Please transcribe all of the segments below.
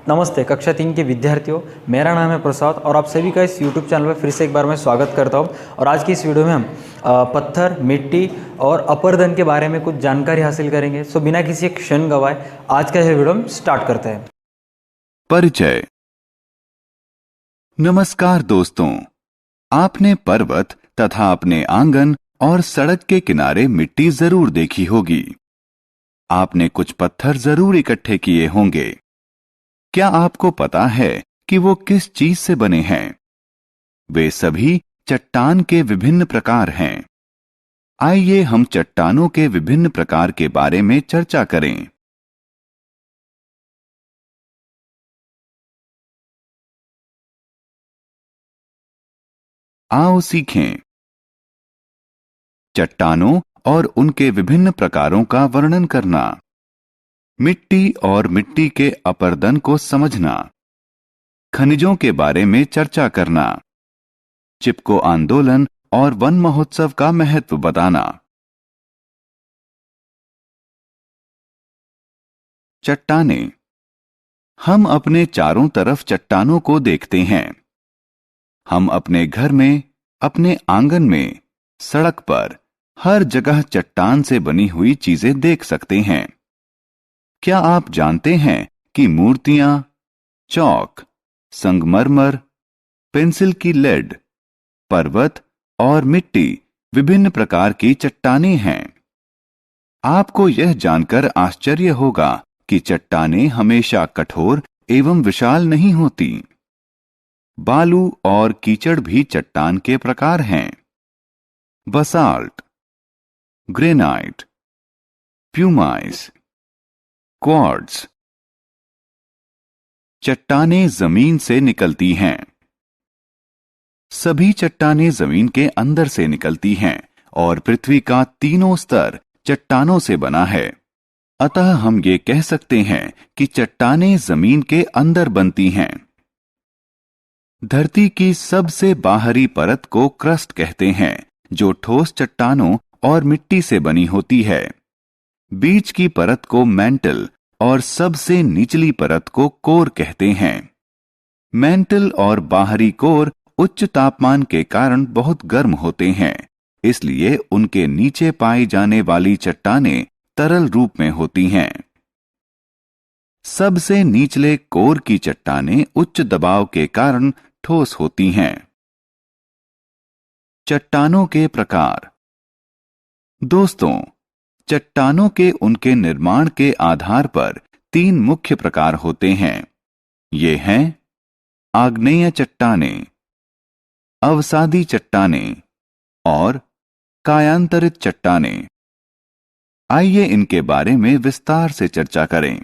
नमस्ते कक्षा 3 के विद्यार्थियों, मेरा नाम है प्रसाद और आप सभी का इस YouTube चैनल पर फिर से एक बार मैं स्वागत करता हूं। और आज की इस वीडियो में हम पत्थर, मिट्टी और अपरदन के बारे में कुछ जानकारी हासिल करेंगे। सो बिना किसी क्षण गवाए आज का यह वीडियो हम स्टार्ट करते हैं। परिचय। नमस्कार दोस्तों, आपने पर्वत तथा अपने आंगन और सड़क के किनारे मिट्टी जरूर देखी होगी। आपने कुछ पत्थर जरूर इकट्ठे किए होंगे। क्या आपको पता है कि वो किस चीज से बने हैं? वे सभी चट्टान के विभिन्न प्रकार हैं। आइए हम चट्टानों के विभिन्न प्रकार के बारे में चर्चा करें। आओ सीखें। चट्टानों और उनके विभिन्न प्रकारों का वर्णन करना, मिट्टी और मिट्टी के अपरदन को समझना, खनिजों के बारे में चर्चा करना, चिपको आंदोलन और वन महोत्सव का महत्व बताना। चट्टानें। हम अपने चारों तरफ चट्टानों को देखते हैं। हम अपने घर में, अपने आंगन में, सड़क पर, हर जगह चट्टान से बनी हुई चीजें देख सकते हैं। क्या आप जानते हैं कि मूर्तियां, चौक, संगमरमर, पेंसिल की लेड, पर्वत और मिट्टी विभिन्न प्रकार की चट्टानें हैं। आपको यह जानकर आश्चर्य होगा कि चट्टानें हमेशा कठोर एवं विशाल नहीं होती। बालू और कीचड़ भी चट्टान के प्रकार हैं। Basalt, granite, pumice, quartz. चट्टानें जमीन से निकलती हैं। सभी चट्टानें जमीन के अंदर से निकलती हैं और पृथ्वी का तीनों स्तर चट्टानों से बना है। अतः हम ये कह सकते हैं कि चट्टानें जमीन के अंदर बनती हैं। धरती की सबसे बाहरी परत को क्रस्ट कहते हैं, जो ठोस चट्टानों और मिट्टी से बनी होती है। बीच की परत को मैंटल और सबसे निचली परत को कोर कहते हैं। मैंटल और बाहरी कोर उच्च तापमान के कारण बहुत गर्म होते हैं, इसलिए उनके नीचे पाई जाने वाली चट्टानें तरल रूप में होती हैं। सबसे निचले कोर की चट्टानें उच्च दबाव के कारण ठोस होती हैं। चट्टानों के प्रकार। दोस्तों, चट्टानों के उनके निर्माण के आधार पर तीन मुख्य प्रकार होते हैं। ये हैं आग्नेय चट्टानें, अवसादी चट्टानें और कायांतरित चट्टानें। आइए इनके बारे में विस्तार से चर्चा करें।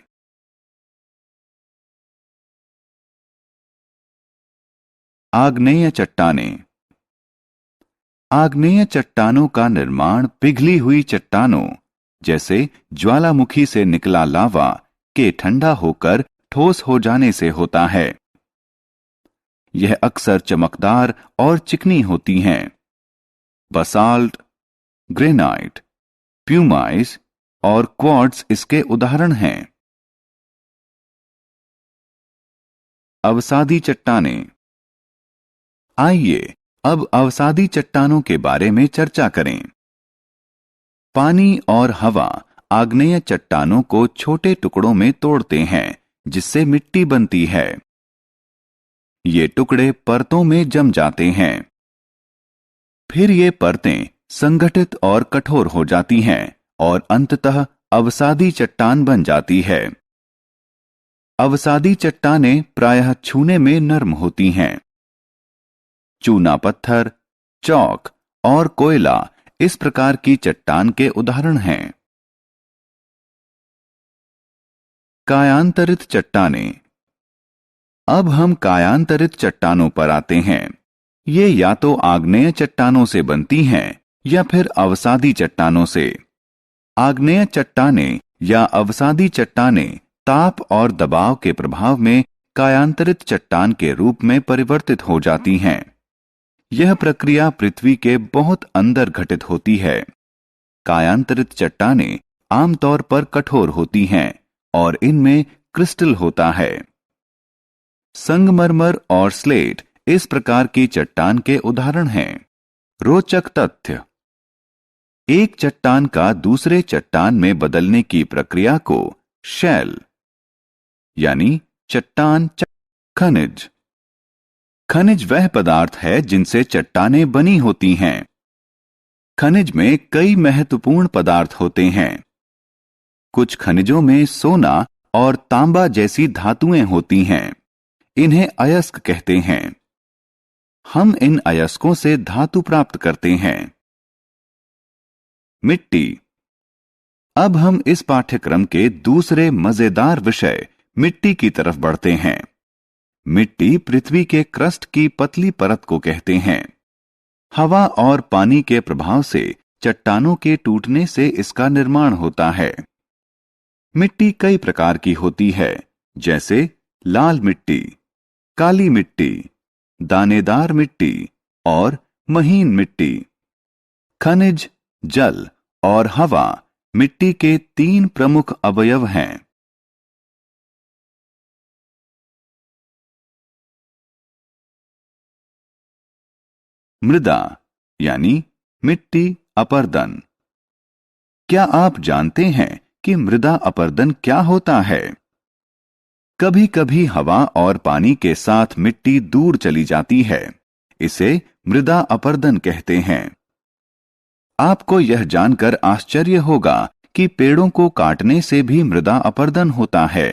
आग्नेय चट्टानें। आग्नेय चट्टानों का निर्माण पिघली हुई चट्टानों, जैसे ज्वालामुखी से निकला लावा के ठंडा होकर ठोस हो जाने से होता है। यह अक्सर चमकदार और चिकनी होती हैं। बसाल्ट, ग्रेनाइट, प्यूमाइस और क्वार्ट्ज इसके उदाहरण हैं। अवसादी चट्टानें। आइए अब अवसादी चट्टानों के बारे में चर्चा करें। पानी और हवा आग्नेय चट्टानों को छोटे टुकड़ों में तोड़ते हैं, जिससे मिट्टी बनती है। ये टुकड़े परतों में जम जाते हैं। फिर ये परतें संगठित और कठोर हो जाती हैं और अंततः अवसादी चट्टान बन जाती है। अवसादी चट्टानें प्रायः छूने में नर्म होती हैं। चूना पत्थर, चौक और कोयला इस प्रकार की चट्टान के उदाहरण हैं। कायांतरित चट्टानें। अब हम कायांतरित चट्टानों पर आते हैं। ये या तो आग्नेय चट्टानों से बनती हैं या फिर अवसादी चट्टानों से। आग्नेय चट्टानें या अवसादी चट्टानें ताप और दबाव के प्रभाव में कायांतरित चट्टान के रूप में परिवर्तित हो जाती हैं। यह प्रक्रिया पृथ्वी के बहुत अंदर घटित होती है। कायांतरित चट्टानें आमतौर पर कठोर होती हैं और इनमें क्रिस्टल होता है। संगमरमर और स्लेट इस प्रकार की चट्टान के उदाहरण हैं। रोचक तथ्य। एक चट्टान का दूसरे चट्टान में बदलने की प्रक्रिया को शैल यानी चट्टान खनिज। खनिज वह पदार्थ है जिनसे चट्टानें बनी होती हैं। खनिज में कई महत्वपूर्ण पदार्थ होते हैं। कुछ खनिजों में सोना और तांबा जैसी धातुएं होती हैं। इन्हें अयस्क कहते हैं। हम इन अयस्कों से धातु प्राप्त करते हैं। मिट्टी। अब हम इस पाठ्यक्रम के दूसरे मजेदार विषय मिट्टी की तरफ बढ़ते हैं। मिट्टी पृथ्वी के क्रस्ट की पतली परत को कहते हैं। हवा और पानी के प्रभाव से चट्टानों के टूटने से इसका निर्माण होता है। मिट्टी कई प्रकार की होती है, जैसे लाल मिट्टी, काली मिट्टी, दानेदार मिट्टी और महीन मिट्टी। खनिज, जल और हवा मिट्टी के 3 प्रमुख अवयव हैं। मृदा यानी मिट्टी अपर्दन। क्या आप जानते हैं कि मृदा अपर्दन क्या होता है? कभी कभी हवा और पानी के साथ मिट्टी दूर चली जाती है। इसे मृदा अपर्दन कहते हैं। आपको यह जानकर आश्चर्य होगा कि पेड़ों को काटने से भी मृदा अपर्दन होता है।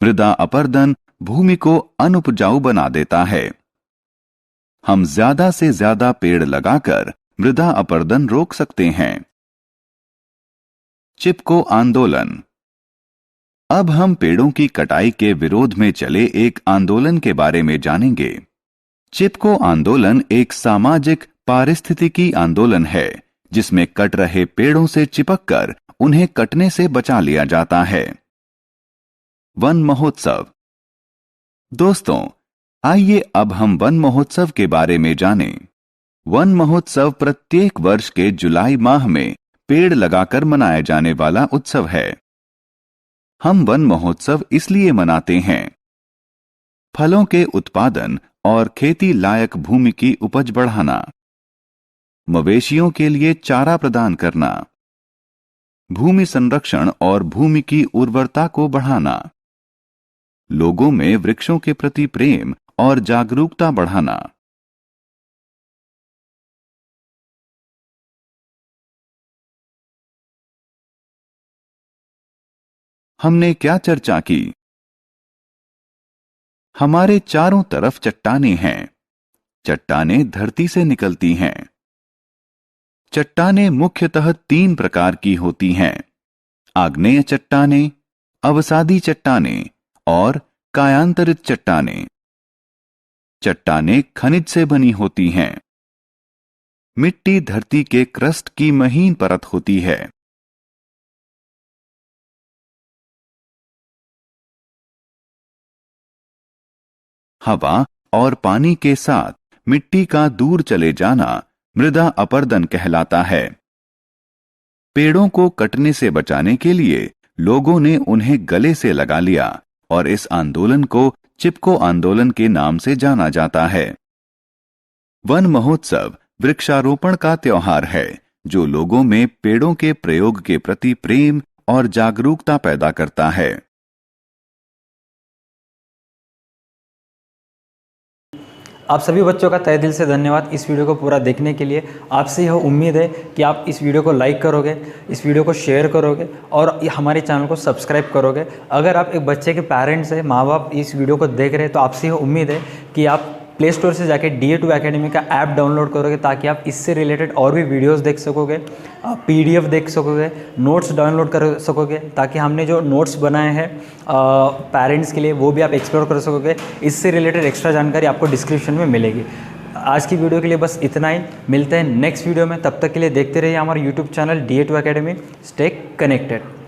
मृदा अपर्दन भूमि को अनुपजाऊ बना देता है। हम ज्यादा से ज्यादा पेड़ लगाकर मृदा अपर्दन रोक सकते हैं। चिपको आंदोलन। अब हम पेड़ों की कटाई के विरोध में चले एक आंदोलन के बारे में जानेंगे। चिपको आंदोलन एक सामाजिक पारिस्थितिकी आंदोलन है, जिसमें कट रहे पेड़ों से चिपककर उन्हें कटने से बचा लिया जाता है। वन महोत्सव। दोस्तों, आइए अब हम वन महोत्सव के बारे में जानें। वन महोत्सव प्रत्येक वर्ष के जुलाई माह में पेड़ लगाकर मनाया जाने वाला उत्सव है। हम वन महोत्सव इसलिए मनाते हैं। फलों के उत्पादन और खेती लायक भूमि की उपज बढ़ाना, मवेशियों के लिए चारा प्रदान करना, भूमि संरक्षण और भूमि की उर्वरता को बढ़ाना, लोगों में वृक्षों के प्रति प्रेम और जागरूकता बढ़ाना। हमने क्या चर्चा की? हमारे चारों तरफ चट्टानें हैं। चट्टानें धरती से निकलती हैं। चट्टानें मुख्यतः 3 प्रकार की होती हैं: आग्नेय चट्टानें, अवसादी चट्टानें और कायांतरित चट्टानें। चट्टानें खनिज से बनी होती हैं। मिट्टी धरती के क्रस्ट की महीन परत होती है। हवा और पानी के साथ मिट्टी का दूर चले जाना मृदा अपर्दन कहलाता है। पेड़ों को कटने से बचाने के लिए लोगों ने उन्हें गले से लगा लिया और इस आंदोलन को चिपको आंदोलन के नाम से जाना जाता है। वन महोत्सव वृक्षारोपण का त्योहार है, जो लोगों में पेड़ों के प्रयोग के प्रति प्रेम और जागरूकता पैदा करता है। आप सभी बच्चों का तहे दिल से धन्यवाद इस वीडियो को पूरा देखने के लिए। आपसे यह उम्मीद है कि आप इस वीडियो को लाइक करोगे, इस वीडियो को शेयर करोगे और हमारे चैनल को सब्सक्राइब करोगे। अगर आप एक बच्चे के पेरेंट्स हैं, माँ बाप इस वीडियो को देख रहे हैं, तो आपसे यह उम्मीद है कि आप प्ले स्टोर से जाके DA2 एकेडमी का ऐप डाउनलोड करोगे, ताकि आप इससे रिलेटेड और भी वीडियोस देख सकोगे, PDF देख सकोगे, नोट्स डाउनलोड कर सकोगे, ताकि हमने जो नोट्स बनाए हैं पेरेंट्स के लिए वो भी आप एक्सप्लोर कर सकोगे। इससे रिलेटेड एक्स्ट्रा जानकारी आपको डिस्क्रिप्शन में मिलेगी। आज की वीडियो के लिए बस इतना ही। मिलते हैं नेक्स्ट वीडियो में। तब तक के लिए देखते रहिए हमारा YouTube channel DA2 academy. Stay connected.